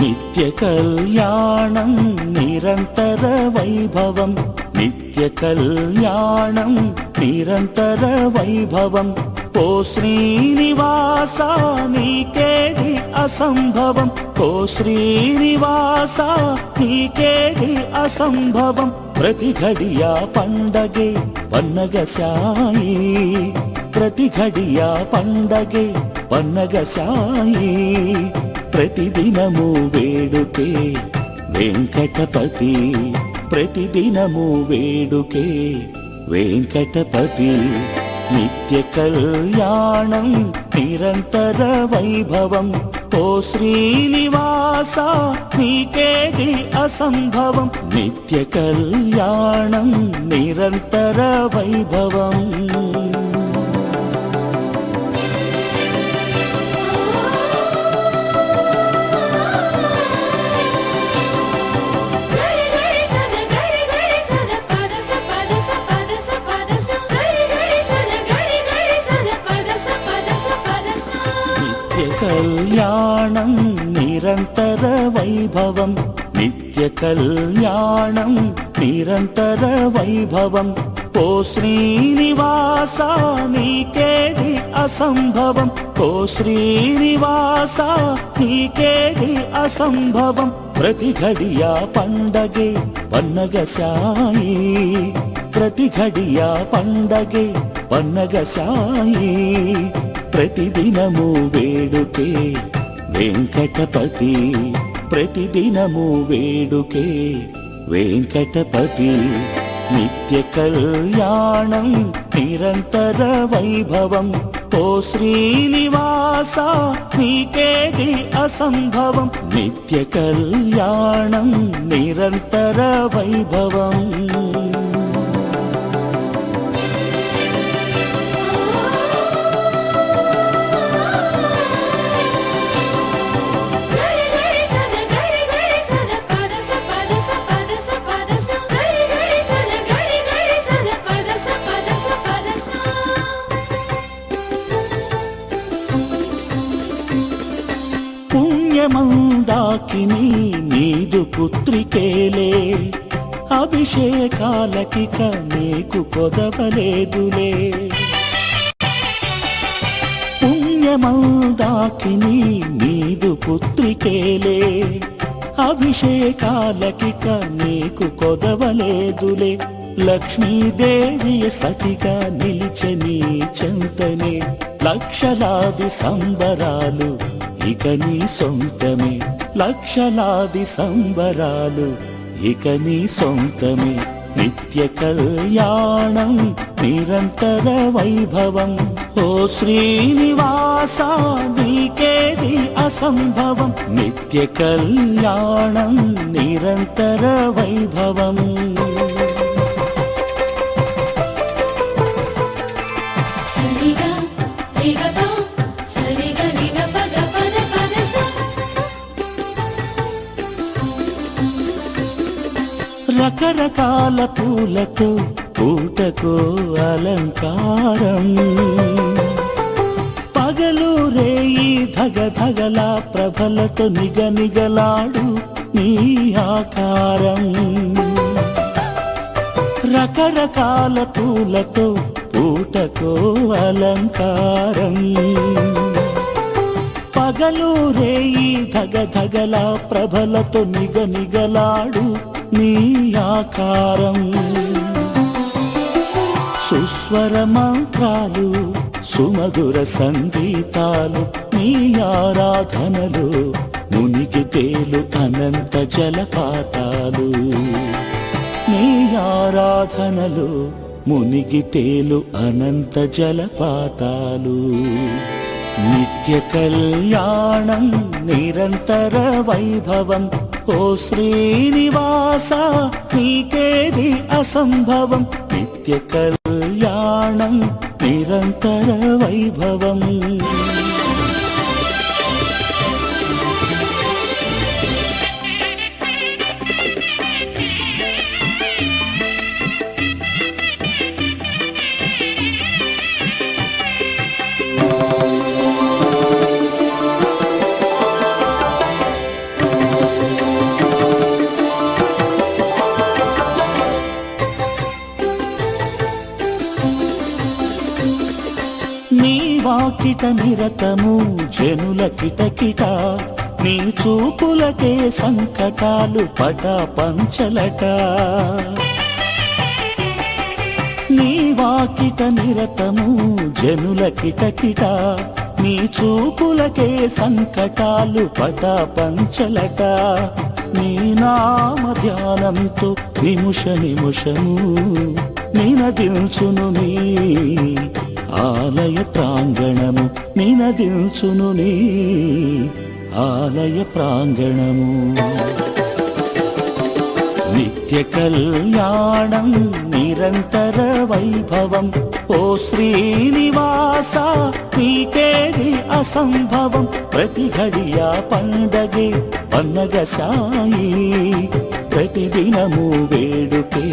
నిత్య కళ్యాణం నిరంతర వైభవం, నిత్య కళ్యాణం నిరంతర వైభవం. ఓ శ్రీనివాస నీకేది అసంభవం, ఓ శ్రీనివాస నీకేది అసంభవం. ప్రతి ఘడియా పండగే పన్నగ సాయి, ప్రతి ఘడియా పండగే పన్నగ సాయి. ప్రతిదినము వేడుకే వెంకటపతి, ప్రతిదినము వేడుకే వెంకటపతి. నిత్య కళ్యాణం నిరంతర వైభవం, ఓ శ్రీనివాస నీకేది అసంభవం. నిత్య కళ్యాణం నిరంతర వైభవం. కళ్యాణం నిరంతర వైభవం, నిత్య కళ్యాణం నిరంతర వైభవం. ఓ శ్రీనివాస నీకేది అసంభవం, ఓ శ్రీనివాస నీకేది అసంభవం. ప్రతి ఘడియా పండగే పన్నగ సాయి, ప్రతి ఘడియా పండగే పన్నగ సాయి. ప్రతిదినము వేడుకే వెంకటపతి, ప్రతిదినము వేడుకే వెంకటపతి. నిత్య కళ్యాణం నిరంతర వైభవం, ఓ శ్రీనివాస నీకేది అసంభవం. నిత్య కళ్యాణం నిరంతర వైభవం. పుణ్యమందాకిని నీదు పుత్రికేలే, అభిషేకాలకిక నీకు కొదవలేదులే. పుణ్యమందాకిని నీదు పుత్రికేలే, అభిషేకాలకిక నీకు కొదవలేదులే. లక్ష్మీదేవి సతిగా నిలిచని చెంతనే, లక్షలాది సంబరాలు ఇక నీ సొంతమే, లక్షలాది సంబరాలు ఇక నీ సొంతమే. నిత్య కళ్యాణం నిరంతర వైభవం, ఓ శ్రీనివాస నీకేది అసంభవం. నిత్య కళ్యాణం నిరంతర వైభవం. రకరకాల పూలతో పూటకో అలంకారం, పగలు రేయి ధగధగల ప్రభలతో నిగనిగలాడు నీ ఆకారం. రకరకాల పూలతో పూటకో అలంకారం, పగలు రేయి ధగధగల ప్రభలతో నిగనిగలాడు నీ ఆకారం. సుస్వర మంత్రాలు సుమధుర సంగీతాలు నీ ఆరాధనలు, మునిగి తేలు అనంత జలపాతాలు. నీ ఆరాధనలు మునిగి తేలు అనంత జలపాతాలు. నిత్య కళ్యాణం నిరంతర వైభవం, ఓ శ్రీనివాస నీకేది అసంభవం. నిత్య కళ్యాణం నిరంతర వైభవం. వాకిట నిరతము జనుల కిటకిట నీ చూపులకే సంకటాలు పటాపంచలట నీ వాకిట నిరతము జనుల కిటకిట నీ చూపులకే సంకటాలు పటాపంచలట నీ నామ ధ్యానంతో నిముష నిముషము నినదిల్చును నీ ఆలయ ప్రాంగణము నినదిల్చును నీ ఆలయ ప్రాంగణము నిత్య కళ్యాణం నిరంతర వైభవం ఓ శ్రీనివాస నీకేది అసంభవం ప్రతి ఘడియా పండగే పన్నగ సాయి ప్రతిదినము వేడుకే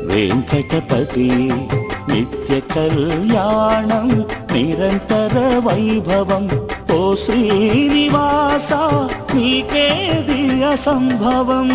వెంకటపతి నిత్య కళ్యాణం నిరంతర వైభవం ఓ శ్రీనివాస నీకేది అసంభవం